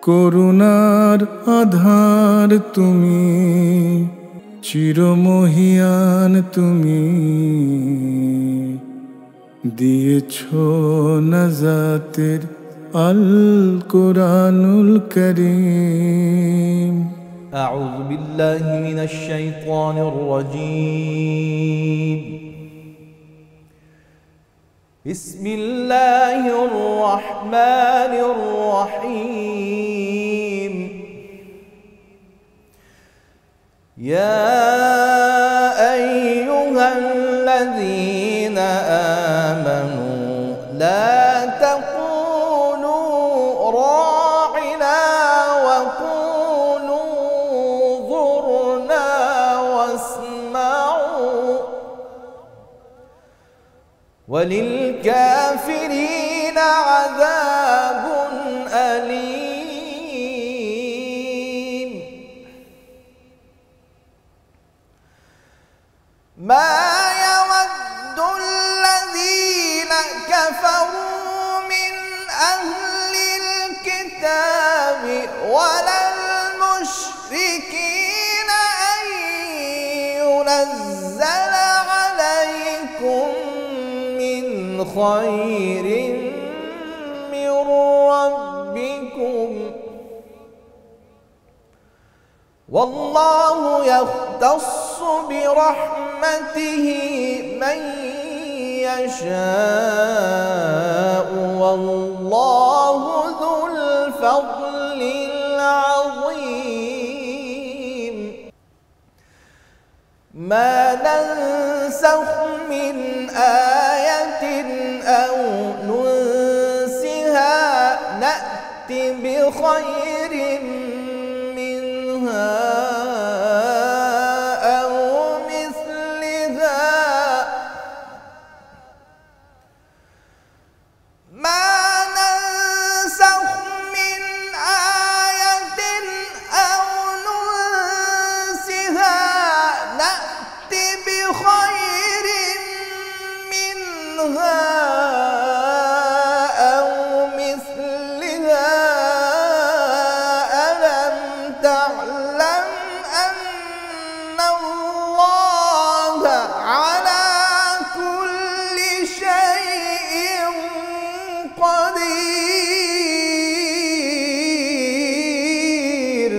করুণার আধার তুমি, চিরমহিয়ান তুমি, দিয়েছো নাজাতের আল কোরআনুল করিম। أعوذ بالله من الشيطان الرجيم. بسم الله الرحمن الرحيم. يا أيها الذين آمنوا لا تقولوا راعنا وقولوا انظرنا واسمعوا وللكافرين عذاب أليم. ما يود الذين كفروا من أهل الكتاب ولا المشركين أن ينزل عليكم من خير من ربكم والله يختص برحمته من يشاء والله ذو الفضل العظيم. ما ننسخ من آية أو ننسها نأت بخير منها أو مثلها. ما ننسخ من آية أو ننسها نأت بخير منها أو مثلها. ألم تعلم أن الله على كل شيء قدير.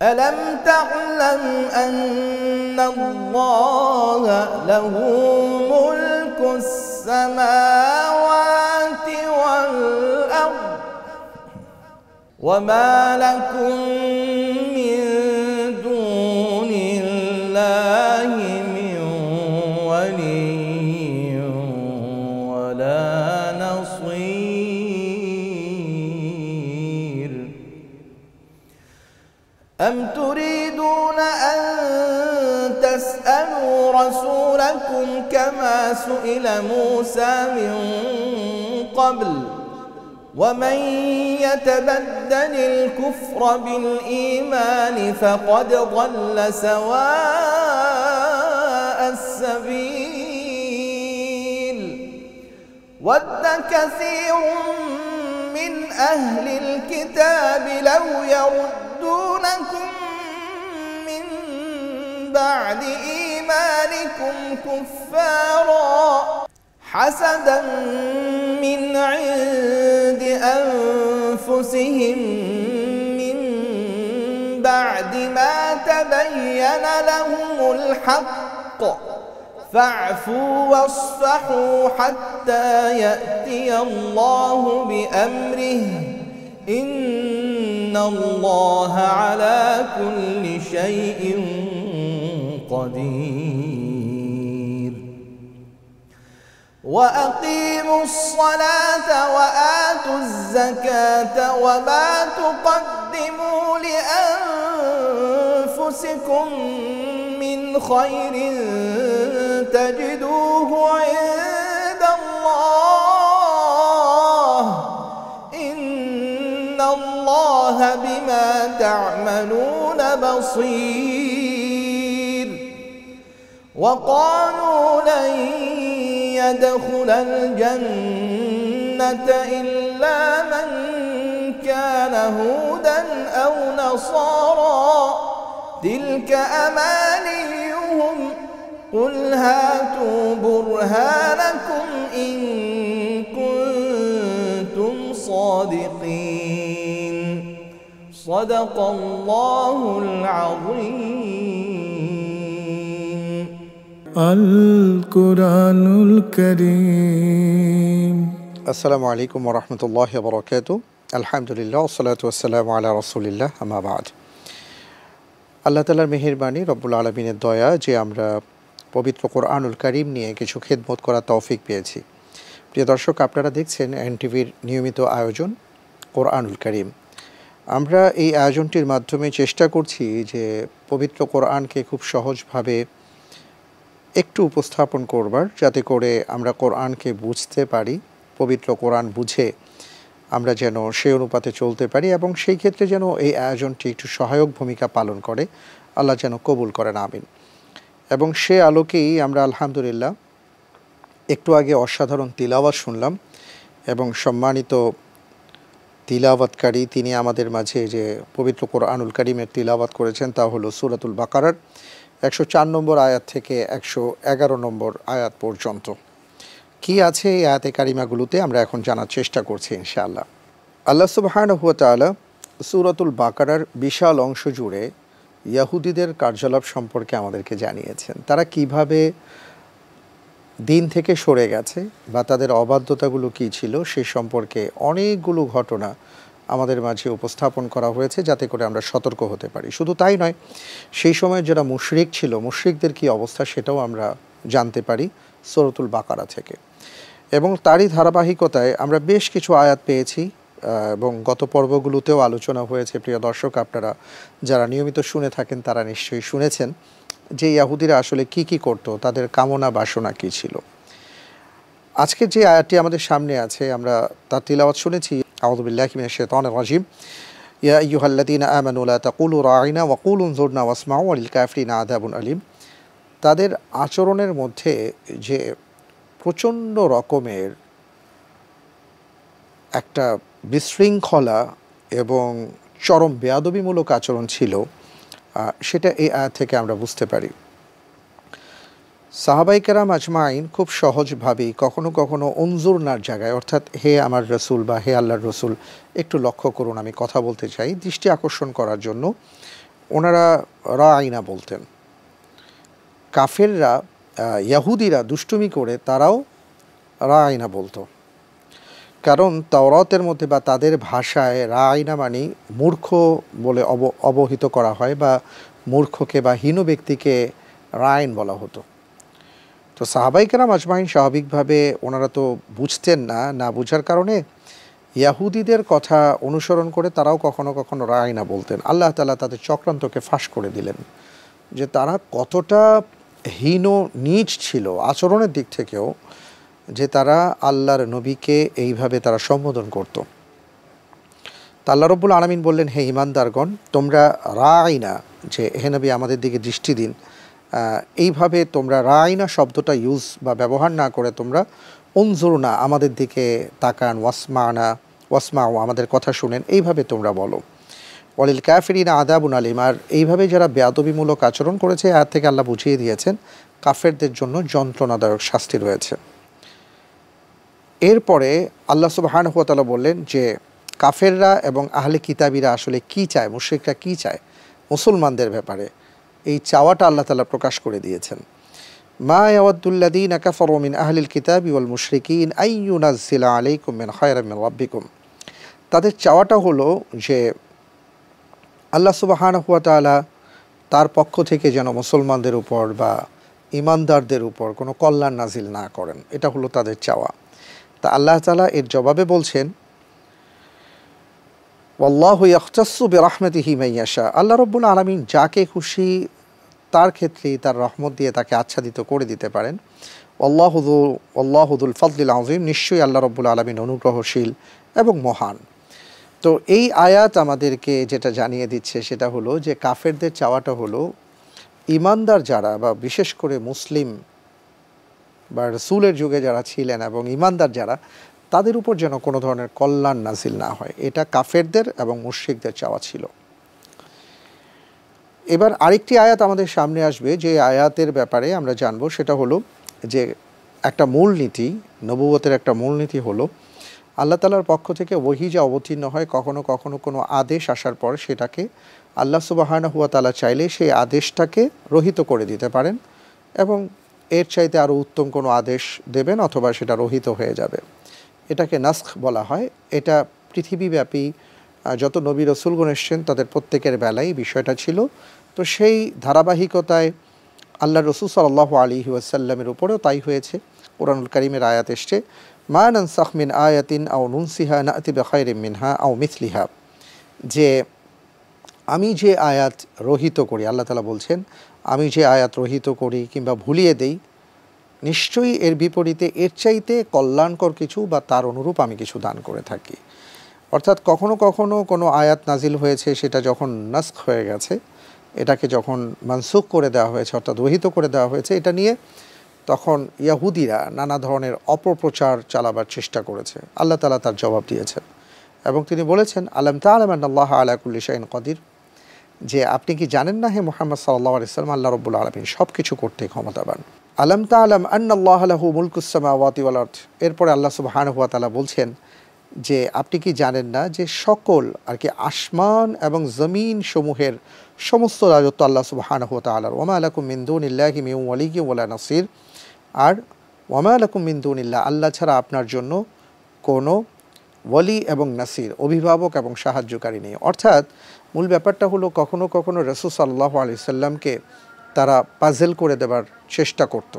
ألم تعلم أن الله له ملك السماوات والأرض وما لكم من دون الله من ولي ولا نصير. أم تريدون أن تسألوا رسولكم كما سئل موسى من قبل ومن يتبدل الكفر بالإيمان فقد ضل سواء السبيل. ود كثير من أهل الكتاب لو يردونكم من بعد إيمانكم كفارا حسدا من عند أنفسهم من بعد ما تبين لهم الحق فاعفوا واصفحوا حتى يأتي الله بأمره إن الله على كل شيء قدير. وأقيموا الصلاة وآتوا الزكاة وما تقدموا لأنفسكم من خير تجدوه عند الله إن الله بما تعملون بصير. وقالوا لن يدخل الجنة إلا من كان هودا أو نصارى تلك أمانيهم قل هاتوا برهانكم إن كنتم صادقين صدق الله العظيم আল কোরআনুল কারীম। আসসালামু আলাইকুম ওয়া রাহমাতুল্লাহি ওয়া বারাকাতুহু। আলহামদুলিল্লাহ ওয়াসসালাতু ওয়াসসালামু আলা রাসূলিল্লাহ, আম্মা বা'দ। আল্লাহ তাআলার মেহেরবানি, রব্বুল আলামিনের দয়া যে আমরা পবিত্র কোরআনুল কারীম নিয়ে কিছু খেদমত করার তৌফিক পেয়েছি। প্রিয় দর্শক, আপনারা দেখছেন এনটিভির নিয়মিত আয়োজন কোরআনুল কারীম। আমরা এই আয়োজনটির মাধ্যমে চেষ্টা করছি যে পবিত্র কোরআনকে খুব সহজভাবে একটু উপস্থাপন করবার, যাতে করে আমরা কোরআনকে বুঝতে পারি, পবিত্র কোরআন বুঝে আমরা যেন সেই অনুপাতে চলতে পারি, এবং সেই ক্ষেত্রে যেন এই আয়োজনটি একটু সহায়ক ভূমিকা পালন করে। আল্লাহ যেন কবুল করেন, আমিন। এবং সে আলোকেই আমরা আলহামদুলিল্লাহ একটু আগে অসাধারণ তিলাওয়াত শুনলাম, এবং সম্মানিত তিলাওয়াতকারী তিনি আমাদের মাঝে যে পবিত্র কোরআনুল কারীমের তিলাওয়াত করেছেন তা হলো সূরাতুল বাকারার 104 নম্বর আয়াত থেকে 111 নম্বর আয়াত পর্যন্ত। কি আছে এই আয়াতে কারিমাগুলোতে আমরা এখন জানার চেষ্টা করছি ইনশাআল্লাহ। আল্লাহ সুবহানাহু ওয়া তাআলা সূরাতুল বাকারার বিশাল অংশ জুড়ে ইহুদিদের কার্যকলাপ সম্পর্কে আমাদেরকে জানিয়েছেন। তারা কিভাবে দিন থেকে সরে গেছে বা তাদের অবাধ্যতাগুলো কী ছিল সে সম্পর্কে অনেকগুলো ঘটনা আমাদের মাঝে উপস্থাপন করা হয়েছে, যাতে করে আমরা সতর্ক হতে পারি। শুধু তাই নয়, সেই সময় যারা মুশরিক ছিল, মুশরিকদের কী অবস্থা সেটাও আমরা জানতে পারি সূরাতুল বাকারা থেকে। এবং তারই ধারাবাহিকতায় আমরা বেশ কিছু আয়াত পেয়েছি, এবং গত পর্বগুলোতেও আলোচনা হয়েছে। প্রিয় দর্শক, আপনারা যারা নিয়মিত শুনে থাকেন তারা নিশ্চয়ই শুনেছেন যে ইহুদিরা আসলে কি কি করত, তাদের কামনা বাসনা কী ছিল। আজকে যে আয়াতটি আমাদের সামনে আছে আমরা তার তিলাওয়াত শুনেছি। আউযু বিল্লাহি মিনাশ শাইতানির রাজিম। ইয়া আইয়ুহাল্লাযীনা আমানু লা তাকুলু রাঈনা ওয়া কুলু উনজুরনা ওয়াসমাউ ওয়ালিল কাফিরিনা আযাবুন আলীম। তাদের আচরণের মধ্যে যে প্রচণ্ড রকমের একটা বিশৃঙ্খলা এবং চরম বেয়াদবিমূলক আচরণ ছিল, সেটা এই আয়াত থেকে আমরা বুঝতে পারি। সাহাবায়ে কেরাম আজমাইন খুব সহজভাবেই কখনো কখনো উনজুরনার জায়গায়, অর্থাৎ হে আমার রসুল বা হে আল্লাহর রসুল একটু লক্ষ্য করুন, আমি কথা বলতে চাই, দৃষ্টি আকর্ষণ করার জন্য ওনারা রাঈনা বলতেন। কাফেররা, ইহুদিরা দুষ্টুমি করে তারাও রাঈনা বলতো, কারণ তাওরাতের মধ্যে বা তাদের ভাষায় রাঈনা মানে মূর্খ বলে অবহিত করা হয়, বা মূর্খকে বা হীন ব্যক্তিকে রাঈন বলা হতো। তো সাহাবায়ে কেরাম আজমাইন স্বাভাবিকভাবে ওনারা তো বুঝতেন না বুঝার কারণে ইহুদিদের কথা অনুসরণ করে তারাও কখনো কখনো রাঈনা বলতেন। আল্লাহ তাআলা তাদের চক্রান্তকে ফাঁস করে দিলেন যে তারা কতটা হীন নীচ ছিল আচরণের দিক থেকেও, যে তারা আল্লাহর নবীকে এইভাবে তারা সম্বোধন করত। তা আল্লাহ রব্বুল আলামিন বললেন, হে ঈমানদারগণ, তোমরা রাঈনা, যে হে নবী আমাদের দিকে দৃষ্টি দিন, এইভাবে তোমরা রাঈনা শব্দটা ইউজ বা ব্যবহার না করে তোমরা উনজুরনা, আমাদের দিকে তাকান, ওয়াসমাউ, আমাদের কথা শুনেন, এইভাবে তোমরা বলো। ওয়ালিল কাফিরিনা আযাবুন আলীম। আর এইভাবে যারা বেয়াদবিমূলক আচরণ করেছে, আয়াত থেকে আল্লাহ বুঝিয়ে দিয়েছেন কাফেরদের জন্য যন্ত্রণাদায়ক শাস্তি রয়েছে। এরপরে আল্লাহ সুবহানাহু ওয়া তাআলা বললেন যে কাফেররা এবং আহলে কিতাবীরা আসলে কি চায়, মুশরিকরা কি চায় মুসলমানদের ব্যাপারে, এই চাওয়াটা আল্লাহ তাআলা প্রকাশ করে দিয়েছেন। মা ইয়াওয়াদ্দুল্লাযীনা কাফারু মিন আহলিল কিতাবি ওয়াল মুশরিকিন আন ইউনাজ্জিলা আলাইকুম মিন খায়রিন মিন রাব্বিকুম। তাদের চাওয়াটা হলো যে আল্লাহ সুবহানাহু ওয়া তাআলা তার পক্ষ থেকে যেন মুসলমানদের উপর বা ঈমানদারদের উপর কোনো কল্যাণ নাজিল না করেন, এটা হলো তাদের চাওয়া। তা আল্লাহ তাআলা এর জবাবে বলছেন, ওয়াল্লাহু ইয়াখতাসসু বিরাহমাতিহি মান ইয়াশা। আল্লাহ রাব্বুল আলামিন যাকে খুশি তার ক্ষেত্রেই তার রহমত দিয়ে তাকে আচ্ছাদিত করে দিতে পারেন। আল্লাহু যুল ফাদলিল আযীম। নিশ্চয়ই আল্লাহ রাব্বুল আলামিন অনুগ্রহশীল এবং মহান। তো এই আয়াত আমাদেরকে যেটা জানিয়ে দিচ্ছে সেটা হলো যে কাফেরদের চাওয়াটা হলো ঈমানদার যারা, বা বিশেষ করে মুসলিম বা রাসূলের যুগে যারা ছিলেন এবং ঈমানদার যারা, তাদের উপর যেন কোনো ধরনের কল্যাণ নাজিল না হয়। এটা কাফেরদের এবং মুশরিকদের চাওয়া ছিল। এবার আরেকটি আয়াত আমাদের সামনে আসবে, যে আয়াতের ব্যাপারে আমরা জানবো সেটা হলো যে একটা মূলনীতি, নবুয়তের একটা মূলনীতি হলো আল্লাহ তাআলার পক্ষ থেকে ওহী যা অবতীর্ণ হয়, কখনো কখনো কোনো আদেশ আসার পর সেটাকে আল্লাহ সুবহানাহু ওয়া তাআলা চাইলে সেই আদেশটাকে রহিত করে দিতে পারেন এবং এর চাইতে আরও উত্তম কোনো আদেশ দেবেন, অথবা সেটা রহিত হয়ে যাবে। এটাকে নাসখ বলা হয়। এটা পৃথিবীব্যাপী যত নবী রসুলগণ এসছেন তাদের প্রত্যেকের বেলায় বিষয়টা ছিল। তো সেই ধারাবাহিকতায় আল্লাহ রসুল সাল্লাল্লাহু আলাইহি ওয়াসাল্লামের উপরেও তাই হয়েছে। কুরআনুল কারীমের আয়াত এসছে, মা নানসাখ মিন আয়াতিন আও নুনসিহা নাতি বিখাইরিম মিনহা আও মিথলিহা, যে আমি যে আয়াত রহিত করি, আল্লাহ তাআলা বলছেন আমি যে আয়াত রহিত করি কিংবা ভুলিয়ে দেই, নিশ্চয়ই এর বিপরীতে এর চাইতে কল্যাণকর কিছু বা তার অনুরূপ আমি কিছু দান করে থাকি। অর্থাৎ কখনো কখনো কোনো আয়াত নাজিল হয়েছে, সেটা যখন নাসখ হয়ে গেছে, এটাকে যখন মানসুখ করে দেওয়া হয়েছে অর্থাৎ রহিত করে দেওয়া হয়েছে, এটা নিয়ে তখন ইয়াহুদিরা নানা ধরনের অপপ্রচার চালাবার চেষ্টা করেছে। আল্লাহ তাআলা তার জবাব দিয়েছেন এবং তিনি বলেছেন, আলাম তা'লাম আন্নাল্লাহা আলা কুল্লি শাইইন কাদির, যে আপনি কি জানেন না হে মুহাম্মদ সাল্লাল্লাহু আলাইহি ওয়াসাল্লাম, আল্লাহ রাব্বুল আলামিন সব কিছু করতে ক্ষমতাবান। আলাম তা'লাম আন্নাল্লাহা লাহু মুলকুস সামাওয়াতি ওয়াল আরদ, এরপরে আল্লাহ সুবহানাহু ওয়া তাআলা বলছেন যে আপনি কি জানেন না যে সকল আর কি আসমান এবং জমিন সমূহের সমস্ত রাজত্ব আল্লাহ সুবহানাহু ওয়া তাআলার। ওয়া মা লাকুম মিন দুনিল্লাহি মিন ওয়ালিয়্যিন ওয়ালা নাসির, আর ওয়া মা লাকুম মিন দুনিল্লাহ, আল্লাহ ছাড়া আপনার জন্য কোনো ওয়ালি এবং নাসির, অভিভাবক এবং সাহায্যকারী নেই। অর্থাৎ মূল ব্যাপারটা হলো কখনো কখনো রাসূল সাল্লাল্লাহু আলাইহি সাল্লামকে তারা পাজেল করে দেবার চেষ্টা করত,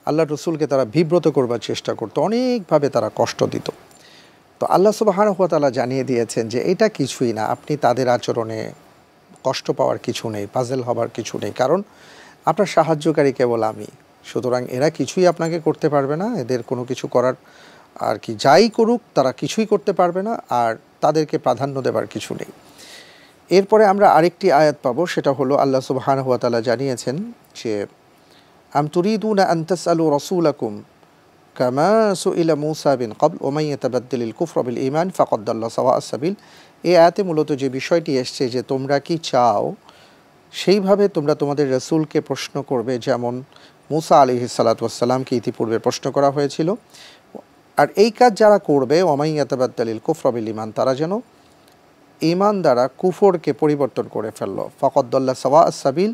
আল্লাহ রসুলকে তারা বিব্রত করবার চেষ্টা করত, অনেকভাবে তারা কষ্ট দিত। তো আল্লাহ সুবহানাহু ওয়া তাআলা জানিয়ে দিয়েছেন যে এটা কিছুই না, আপনি তাদের আচরণে কষ্ট পাওয়ার কিছু নেই, পাজেল হবার কিছু নেই, কারণ আপনার সাহায্যকারী কেবল আমি। সুতরাং এরা কিছুই আপনাকে করতে পারবে না, এদের কোনো কিছু করার আর কি যাই করুক তারা কিছুই করতে পারবে না, আর তাদেরকে প্রাধান্য দেবার কিছু নেই। এরপরে আমরা আরেকটি আয়াত পাবো, সেটা হলো আল্লাহ সুবহানাহু ওয়া তাআলা জানিয়েছেন যে আম তুরিদুনা আন তাসআলু রাসূলাকুম কামা সুইলা মূসা বিন ক্বাবল ওয়া মান ইয়াতাবাদ্দালিল কুফরা বিল ঈমান ফাকাদ দাল্লা সাওয়া'আস সাবিল। এই আয়াতে মূলত যে বিষয়টি এসছে যে তোমরা কি চাও সেইভাবে তোমরা তোমাদের রাসূলকে প্রশ্ন করবে, যেমন মূসা আলাইহিস সালাতু ওয়াস সালামকে ইতিপূর্বে প্রশ্ন করা হয়েছিল। আর এই কাজ যারা করবে, ওয়া মান ইয়াতাবাদ্দালিল কুফরা বিল ঈমান, তারা যেন ঈমান দ্বারা কুফরকে পরিবর্তন করে ফেললো, ফাকাদ দাল্লা সাওয়া'আস সাবিল,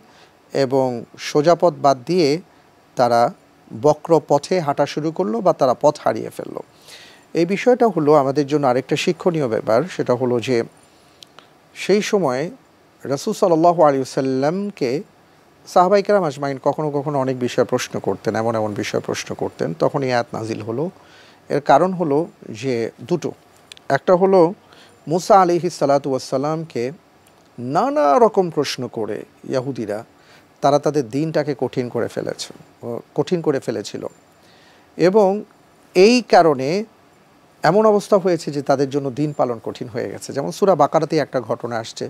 এবং সোজা পথ বাদ দিয়ে তারা বক্র পথে হাঁটা শুরু করলো বা তারা পথ হারিয়ে ফেললো। এই বিষয়টা হলো আমাদের জন্য আরেকটা শিক্ষণীয় ব্যাপার, সেটা হলো যে সেই সময় রাসূল সাল্লাল্লাহু আলাইহি ওয়াসাল্লামকে সাহাবায়ে কেরাম আজমাইন কখনো কখনো অনেক বিষয়ে প্রশ্ন করতেন, এমন এমন বিষয়ে প্রশ্ন করতেন। তখন এই আয়াত নাজিল হলো। এর কারণ হলো যে দুটো, একটা হলো মূসা আলাইহিস সালাতু ওয়াস সালামকে নানা রকম প্রশ্ন করে ইয়াহুদিরা তারা তাদের দিনটাকে কঠিন করে ফেলেছিল এবং এই কারণে এমন অবস্থা হয়েছে যে তাদের জন্য দিন পালন কঠিন হয়ে গেছে। যেমন সূরা বাকারাতে একটা ঘটনা আসছে,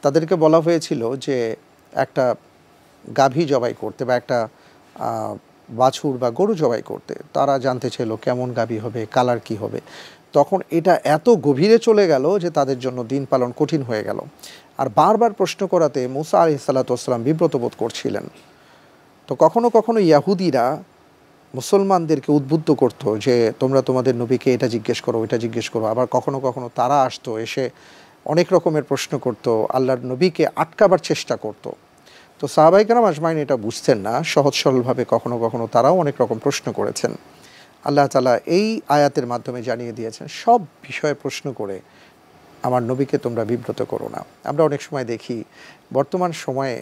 তাদেরকে বলা হয়েছিল যে একটা গাভী জবাই করতে বা একটা বাছুর বা গরু জবাই করতে। তারা জানতে চাইল কেমন গাভী হবে, কালার কি হবে। তখন এটা এত গভীরে চলে গেল যে তাদের জন্য দিন পালন কঠিন হয়ে গেল। আর বারবার প্রশ্ন করাতে মূসা আলাইহিস সালাতু ওয়াস সালাম বিব্রত বোধ করছিলেন। তো কখনো কখনো ইয়াহুদিরা মুসলমানদেরকে উদ্বুদ্ধ করতো যে তোমরা তোমাদের নবীকে এটা জিজ্ঞেস করো, এটা জিজ্ঞেস করো। আবার কখনো কখনো তারা আসতো, এসে অনেক রকমের প্রশ্ন করতো, আল্লাহর নবীকে আটকাবার চেষ্টা করতো। তো সাহাবায়ে কেরাম আজমাইন এটা বুঝতেন না, সহজ সরলভাবে কখনো কখনো তারাও অনেক রকম প্রশ্ন করেছেন। আল্লাহ তাআলা এই আয়াতের মাধ্যমে জানিয়ে দিয়েছেন, সব বিষয়ে প্রশ্ন করে আমার নবীকে তোমরা বিব্রত করো না। আমরা অনেক সময় দেখি বর্তমান সময়ে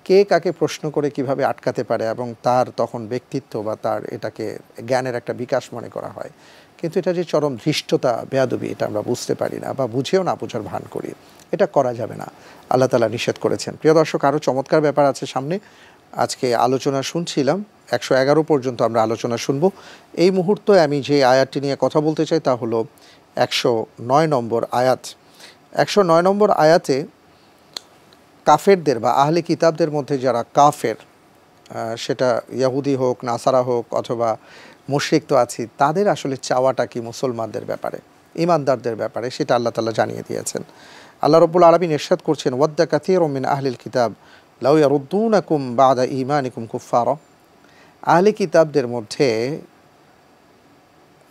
কে কাকে প্রশ্ন করে কিভাবে আটকাতে পারে এবং তার তখন ব্যক্তিত্ব বা তার এটাকে জ্ঞানের একটা বিকাশ মনে করা হয়, কিন্তু এটা যে চরম ধৃষ্টতা, বেয়াদবি, এটা আমরা বুঝতে পারি না বা বুঝেও না বোঝার ভান করি। এটা করা যাবে না, আল্লাহ তাআলা নিষেধ করেছেন। প্রিয় দর্শক, আরও চমৎকার ব্যাপার আছে সামনে। আজকে আলোচনা শুনছিলাম 111 পর্যন্ত আমরা আলোচনা শুনব। এই মুহূর্তে আমি যে আয়াতটি নিয়ে কথা বলতে চাই তা হলো 109 নম্বর আয়াত। 109 নম্বর আয়াতে কাফেরদের বা আহলে কিতাবদের মধ্যে যারা কাফের, সেটা ইয়াহুদি হোক, নাসারা হোক, অথবা মুশরিক তো আছি, তাদের আসলে চাওয়াটা কি মুসলমানদের ব্যাপারে, ইমানদারদের ব্যাপারে, সেটা আল্লাহ তাআলা জানিয়ে দিয়েছেন। আল্লাহ রাব্বুল আলামিন ইরশাদ করছেন, ওয়াদ্দা কাসীরুম মিন আহলিল কিতাব লাউ ইয়ারুদ্দুনাকুম বা'দা ঈমানিকুম কুফফারা। আহলে কিতাবদের মধ্যে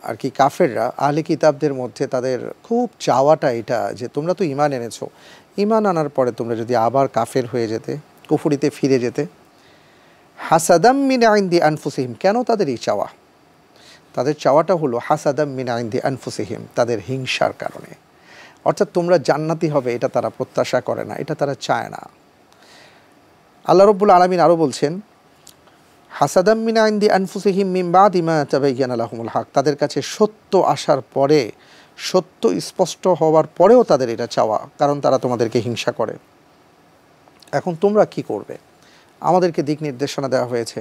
আর কি কাফেররা, আহলে কিতাবদের মধ্যে তাদের খুব চাওয়াটা এটা যে তোমরা তো ঈমান এনেছো, ঈমান আনার পরে তোমরা যদি আবার কাফের হয়ে যেতে, কুফরিতে ফিরে যেতে। হাসাদাম মিন ইনদি আনফুসিহিম, কেন তাদের এই চাওয়া? তাদের চাওয়াটা হলো হাসাদাম মিন ইনদি আনফুসিহিম, তাদের হিংসার কারণে। অর্থাৎ তোমরা জান্নাতি হবে এটা তারা প্রত্যাশা করে না, এটা তারা চায় না। আল্লাহ রাব্বুল আলামিন আরও বলছেন, হাসাদাম মিন ইনদি আনফুসিহিম মিন বাদি মা তাবায়্যানা লাহুমুল হক, তাদের কাছে সত্য আসার পরে, সত্য স্পষ্ট হওয়ার পরেও তাদের এটা চাওয়া, কারণ তারা তোমাদেরকে হিংসা করে। এখন তোমরা কি করবে? আমাদেরকে দিক নির্দেশনা দেওয়া হয়েছে,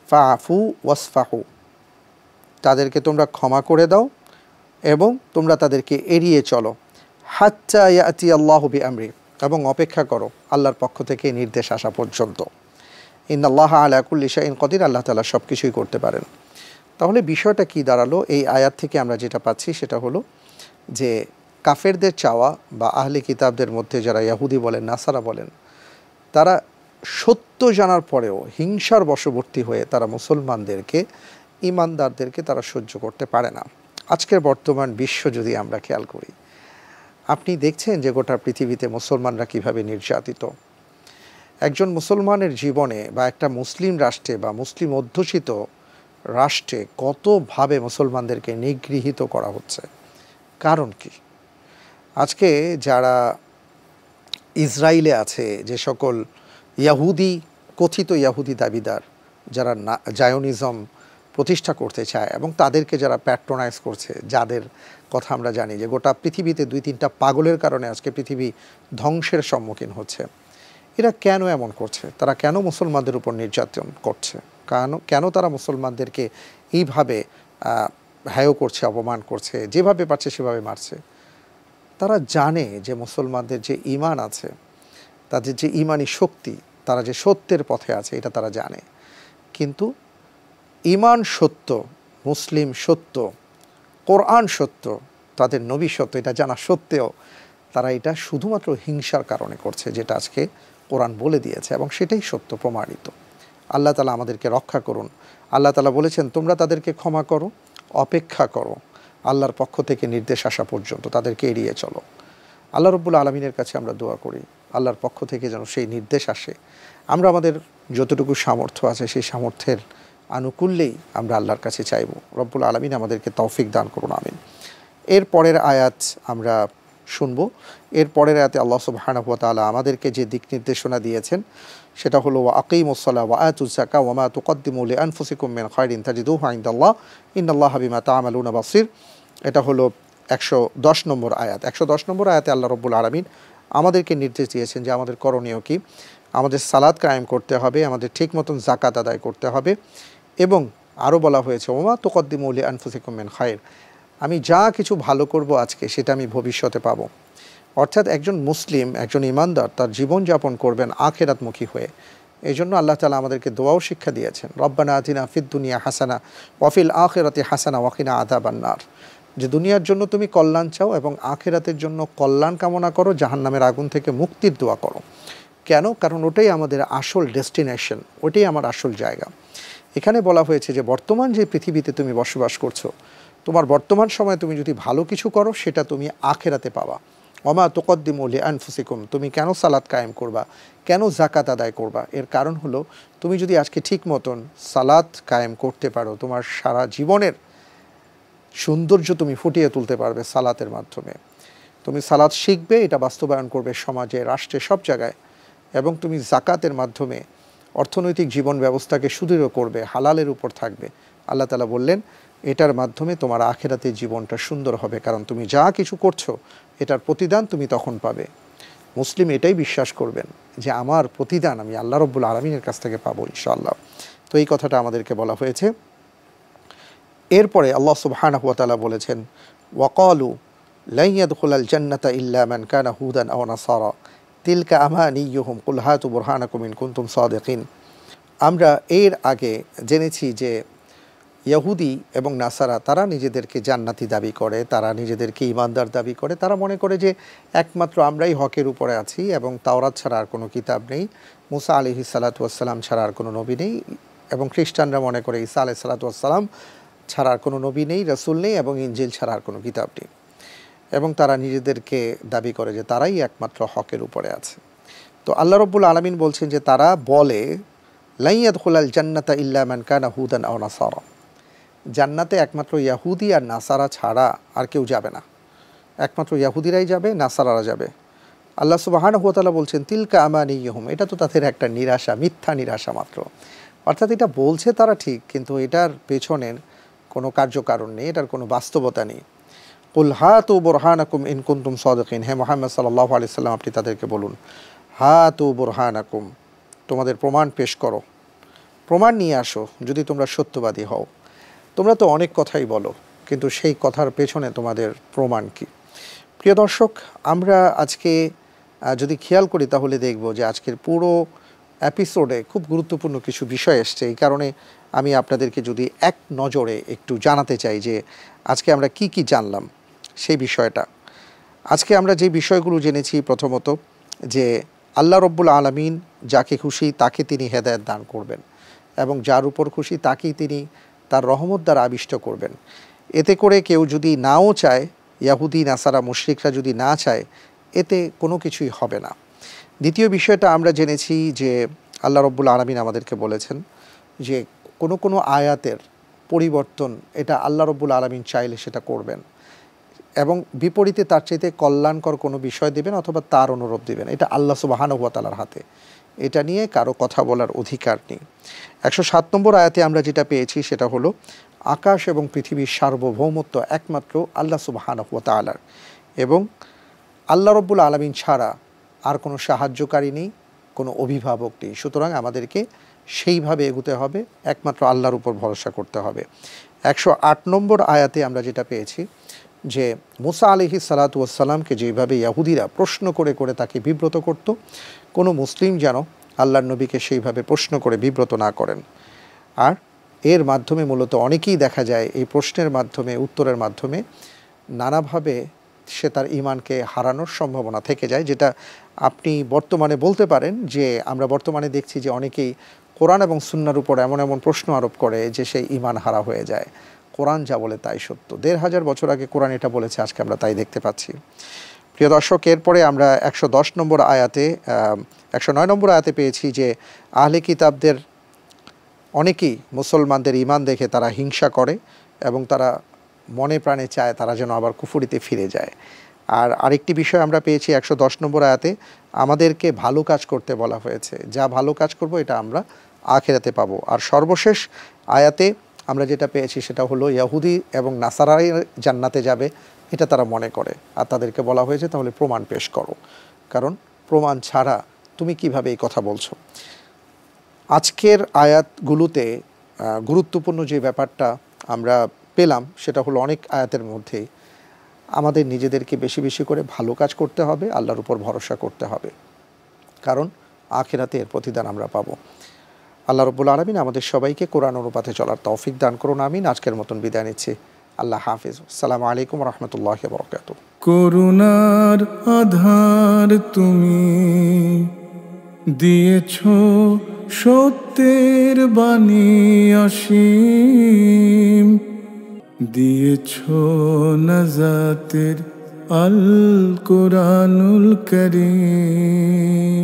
ফাফু ওয়াসফাহু, তাদেরকে তোমরা ক্ষমা করে দাও এবং তোমরা তাদেরকে এড়িয়ে চলো। হাত্তা ইয়াতি আল্লাহু বিআমরি, এবং অপেক্ষা করো আল্লাহর পক্ষ থেকে নির্দেশ আসা পর্যন্ত। ইন্নাল্লাহা আলা কুল্লি শাইইন কদির, আল্লাহ তাআলা সব কিছুই করতে পারেন। তাহলে বিষয়টা কি দাঁড়ালো? এই আয়াত থেকে আমরা যেটা পাচ্ছি সেটা হলো যে কাফেরদের চাওয়া বা আহলে কিতাবদের মধ্যে যারা ইহুদি বলেন, নাসারা বলেন, তারা সত্য জানার পরেও হিংসার বশবর্তী হয়ে তারা মুসলমানদেরকে, ইমানদারদেরকে তারা সহ্য করতে পারে না। আজকের বর্তমান বিশ্ব যদি আমরা খেয়াল করি, আপনি দেখছেন যে গোটা পৃথিবীতে মুসলমানরা কিভাবে নির্যাতিত। একজন মুসলমানের জীবনে বা একটা মুসলিম রাষ্ট্রে বা মুসলিম অধ্যুষিত রাষ্ট্রে কতভাবে মুসলমানদেরকে নিগৃহীত করা হচ্ছে। কারণ কি? আজকে যারা ইসরায়েলে আছে, যে সকল ইয়াহুদি, কথিত ইয়াহুদি দাবিদার, যারা জায়োনিজম প্রতিষ্ঠা করতে চায় এবং তাদেরকে যারা প্যাট্রোনাইজ করছে, যাদের কথা আমরা জানি যে গোটা পৃথিবীতে 2-3টা পাগলের কারণে আজকে পৃথিবী ধ্বংসের সম্মুখীন হচ্ছে, এরা কেন এমন করছে? তারা কেন মুসলমানদের উপর নির্যাতন করছে? কেন তারা মুসলমানদেরকে এইভাবে হেয় করছে, অপমান করছে, যেভাবে পারছে সেভাবে মারছে? তারা জানে যে মুসলমানদের যে ঈমান আছে, তাদের যে ঈমানি শক্তি, তারা যে সত্যের পথে আছে, এটা তারা জানে। কিন্তু ঈমান সত্য, মুসলিম সত্য, কোরআন সত্য, তাদের নবী সত্য, এটা জানা সত্ত্বেও তারা এটা শুধুমাত্র হিংসার কারণে করছে, যেটা আজকে কোরআন বলে দিয়েছে এবং সেটাই সত্য প্রমাণিত। আল্লাহ তাআলা আমাদেরকে রক্ষা করুন। আল্লাহ তাআলা বলেছেন, তোমরা তাদেরকে ক্ষমা করো, অপেক্ষা করো আল্লাহর পক্ষ থেকে নির্দেশ আসা পর্যন্ত, তাদেরকে এড়িয়ে চলো। আল্লাহ রাব্বুল আলামিনের কাছে আমরা দোয়া করি আল্লাহর পক্ষ থেকে যেন সেই নির্দেশ আসে। আমরা আমাদের যতটুকু সামর্থ্য আছে সেই সামর্থ্যের আনুকূল্যেই আমরা আল্লাহর কাছে চাইব। রব্বুল আলামিন আমাদেরকে তৌফিক দান করুন, আমিন। এর পরের আয়াত আমরা শুনব। এর পরের আয়াতে আল্লাহ সুবহানাহু ওয়া তাআলা আমাদেরকে যে দিক নির্দেশনা দিয়েছেন সেটা হলো, ওয়া আকিমুস-সালাহ ওয়া আতুজ যাকাহ ওয়া মা তুকদ্দিমু লিআনফুসিকুম মিন খায়রিন তাজিদুহু ইনদাল্লাহ ইন্নাল্লাহা বিমা তা'মালুনা বাসীর। এটা হলো 110 নম্বর আয়াত। 110 নম্বর আয়াতে আল্লাহ রাব্বুল আলামিন আমাদেরকে নির্দেশ দিয়েছেন যে আমাদের করণীয় কি। আমাদের সালাত কায়েম করতে হবে, আমাদের ঠিক মতন যাকাত আদায় করতে হবে, এবং আরও বলা হয়েছে, ওয়া মা তুকদ্দিমু লিআনফুসিকুম মিন খায়র, আমি যা কিছু ভালো করব আজকে সেটা আমি ভবিষ্যতে পাবো। অর্থাৎ একজন মুসলিম, একজন ইমানদার তার জীবনযাপন করবেন আখিরাতমুখী হয়ে। এই জন্য আল্লাহ তাআলা আমাদেরকে দোয়াও শিক্ষা দিয়েছেন, রব্বানা আতিনা ফিদ দুনিয়া হাসানা ওয়া ফিল আখিরাতি হাসানা ওয়া কিনা আযাবান নার, যে দুনিয়ার জন্য তুমি কল্যাণ চাও এবং আখিরাতের জন্য কল্যাণ কামনা করো, জাহান্নামের আগুন থেকে মুক্তির দোয়া করো। কেন? কারণ ওটাই আমাদের আসল ডেস্টিনেশন, ওটাই আমার আসল জায়গা। এখানে বলা হয়েছে যে বর্তমান যে পৃথিবীতে তুমি বসবাস করছো, তোমার বর্তমান সময়ে তুমি যদি ভালো কিছু করো সেটা তুমি আখিরাতে পাবা। ওমা তুকদ্দিমু লিআনফুসিকুম, তুমি কেন সালাত কায়েম করবা, কেন যাকাত আদায় করবা? এর কারণ হলো তুমি যদি আজকে ঠিক মতন সালাত কায়েম করতে পারো, তোমার সারা জীবনের সৌন্দর্য তুমি ফুটিয়ে তুলতে পারবে সালাতের মাধ্যমে। তুমি সালাত শিখবে, এটা বাস্তবায়ন করবে সমাজে, রাষ্ট্রে, সব জায়গায়, এবং তুমি যাকাতের মাধ্যমে অর্থনৈতিক জীবন ব্যবস্থাকে সুদৃঢ় করবে, হালালের উপর থাকবে। আল্লাহ তাআলা বললেন এটার মাধ্যমে তোমার আখিরাতের জীবনটা সুন্দর হবে, কারণ তুমি যা কিছু করছো এটার প্রতিদান তুমি তখন পাবে। মুসলিম এটাই বিশ্বাস করবেন যে আমার প্রতিদান আমি আল্লাহ রাব্বুল আলামিনের কাছ থেকে পাবো ইনশাআল্লাহ। তো এই কথাটা আমাদেরকে বলা হয়েছে। এরপরে আল্লাহ সুবহানাহু ওয়া তাআলা বলেছেন, ওয়াকালু লা ইয়াদখুলাল জান্নাতা ইল্লা মান কানা হুদান আও নাসারা তিলকা আমানিয়ুহুম কুল হাতু বুরহানাকুম ইন কুনতুম সাদিকিন। আমরা এর আগে জেনেছি যে ইহুদি এবং নাসারা তারা নিজেদেরকে জান্নাতি দাবি করে, তারা নিজেদেরকে ঈমানদার দাবি করে। তারা মনে করে যে একমাত্র আমরাই হকের উপরে আছি এবং তাওরাত ছাড়া আর কোনো কিতাব নেই, মুসা আলাইহিস সালাতু ওয়াস সালাম ছাড়া আর কোনো নবী নেই। এবং খ্রিস্টানরা মনে করে ঈসা আলাইহিস সালাতু ওয়াস সালাম ছাড়া আর কোনো নবী নেই, রাসূল নেই এবং ইনজিল ছাড়া আর কোনো কিতাব নেই। এবং তারা নিজেদেরকে দাবি করে যে তারাই একমাত্র হকের উপরে আছে। তো আল্লাহ রাব্বুল আলামিন বলছেন যে তারা বলে লা ইয়াদখুলাল জান্নাতা ইল্লা মান কানা হুদান আও নাসারা, জান্নাতে একমাত্র ইয়াহুদি আর নাসারা ছাড়া আর কেউ যাবে না, একমাত্র ইয়াহুদিরাই যাবে, নাসারারা যাবে। আল্লাহ সুবহানাহু ওয়া তাআলা বলছেন তিলকা আমানিয়ুহুম, এটা তো তাদের একটা নিরাশা, মিথ্যা নিরাশা মাত্র। অর্থাৎ এটা বলছে তারা ঠিক, কিন্তু এটার পেছনের কোনো কার্যকারণ নেই, এটার কোনো বাস্তবতা নেই। কুল হাতু বুরহানাকুম ইন কুনতুম সাদিকিন, হে মুহাম্মদ সাল্লাল্লাহু আলাইহি সাল্লাম আপনি তাদেরকে বলুন হাতু বুরহানাকুম, তোমাদের প্রমাণ পেশ করো, প্রমাণ নিয়ে আসো যদি তোমরা সত্যবাদী হও। তোমরা তো অনেক কথাই বলো, কিন্তু সেই কথার পেছনে তোমাদের প্রমাণ কি? প্রিয় দর্শক, আমরা আজকে যদি খেয়াল করি তাহলে দেখব যে আজকের পুরো এপিসোডে খুব গুরুত্বপূর্ণ কিছু বিষয় এসছে। এই কারণে আমি আপনাদেরকে যদি এক নজরে একটু জানাতে চাই যে আজকে আমরা কি কি জানলাম সেই বিষয়টা। আজকে আমরা যে বিষয়গুলো জেনেছি, প্রথমত যে আল্লাহ রব্বুল আলামিন যাকে খুশি তাকে তিনি হেদায়েত দান করবেন এবং যার উপর খুশি তাকেই তিনি তার রহমত দ্বারা আবিষ্ট করবেন। এতে করে কেউ যদি নাও চায়, ইয়াহুদি নাসারা মুশরিকরা যদি না চায়, এতে কোনো কিছুই হবে না। দ্বিতীয় বিষয়টা আমরা জেনেছি যে আল্লাহ রব্বুল আলামিন আমাদেরকে বলেছেন যে কোনো কোনো আয়াতের পরিবর্তন এটা আল্লাহ রব্বুল আলামিন চাইলে সেটা করবেন এবং বিপরীতে তার চাইতে কল্যাণকর কোনো বিষয় দেবেন অথবা তার অনুরোধ দেবেন। এটা আল্লাহ সুবহানাহু ওয়া তাআলার হাতে, এটা নিয়ে কারো কথা বলার অধিকার নেই। 107 নম্বর আয়াতে আমরা যেটা পেয়েছি সেটা হলো আকাশ এবং পৃথিবীর সার্বভৌমত্ব একমাত্র আল্লাহ সুবহানাহু ওয়া তাআলার এবং আল্লাহ রব্বুল আলামিন ছাড়া আর কোনো সাহায্যকারী নেই, কোনো অভিভাবক নেই। সুতরাং আমাদেরকে সেইভাবে এগোতে হবে, একমাত্র আল্লাহর উপর ভরসা করতে হবে। 108 নম্বর আয়াতে আমরা যেটা পেয়েছি যে মুসা আলাইহিস সালাতু ওয়াস সালামকে যেভাবে ইহুদিরা প্রশ্ন করে করে তাকে বিব্রত করত, কোনো মুসলিম যেন আল্লাহর নবীকে সেইভাবে প্রশ্ন করে বিব্রত না করেন। আর এর মাধ্যমে মূলত অনেকেই দেখা যায় এই প্রশ্নের মাধ্যমে, উত্তরের মাধ্যমে নানাভাবে সে তার ঈমানকে হারানোর সম্ভাবনা থেকে যায়, যেটা আপনি বর্তমানে বলতে পারেন যে আমরা বর্তমানে দেখছি যে অনেকেই কোরআন এবং সুন্নাহর উপর এমন এমন প্রশ্ন আরোপ করে যে সেই ঈমান হারা হয়ে যায়। কোরআন যা বলে তাই সত্য, ১৫০০ বছর আগে কোরআন এটা বলেছে, আজকে আমরা তাই দেখতে পাচ্ছি। প্রিয় দর্শক, এরপরে আমরা ১১০ নম্বর আয়াতে ১০৯ নম্বর আয়াতে পেয়েছি যে আহলে কিতাবদের অনেকেই মুসলমানদের ঈমান দেখে তারা হিংসা করে এবং তারা মনে প্রাণে চায় তারা যেন আবার কুফরিতে ফিরে যায়। আর আরেকটি বিষয় আমরা পেয়েছি ১১০ নম্বর আয়াতে আমাদেরকে ভালো কাজ করতে বলা হয়েছে, যা ভালো কাজ করব এটা আমরা আখিরাতে পাবো। আর সর্বশেষ আয়াতে আমরা যেটা পেয়েছি সেটা হলো ইহুদি এবং নাসারাই জান্নাতে যাবে এটা তারা মনে করে, আর তাদেরকে বলা হয়েছে তাহলে প্রমাণ পেশ করো, কারণ প্রমাণ ছাড়া তুমি কিভাবে এই কথা বলছো। আজকের আয়াতগুলোতে গুরুত্বপূর্ণ যে ব্যাপারটা আমরা পেলাম সেটা হলো অনেক আয়াতের মধ্যে আমাদের নিজেদেরকে বেশি বেশি করে ভালো কাজ করতে হবে, আল্লাহর উপর ভরসা করতে হবে, কারণ আখিরাতে এর প্রতিদান আমরা পাবো। আল্লাহ রাব্বুল আলামিন আমাদের সবাইকে কোরআন অনুপাতে চলার তৌফিক দান করুন, আমিন। আজকের মতন বিদায় নিচ্ছি, আল্লাহ হাফিজ। আসসালামু আলাইকুম ওয়া রাহমাতুল্লাহি ওয়া বারাকাতুহু। করুণার আধার তুমি দিয়েছ, সত্যের বাণী অসীম, দিয়েছ নাজাতের আল কোরআনুল কারীম।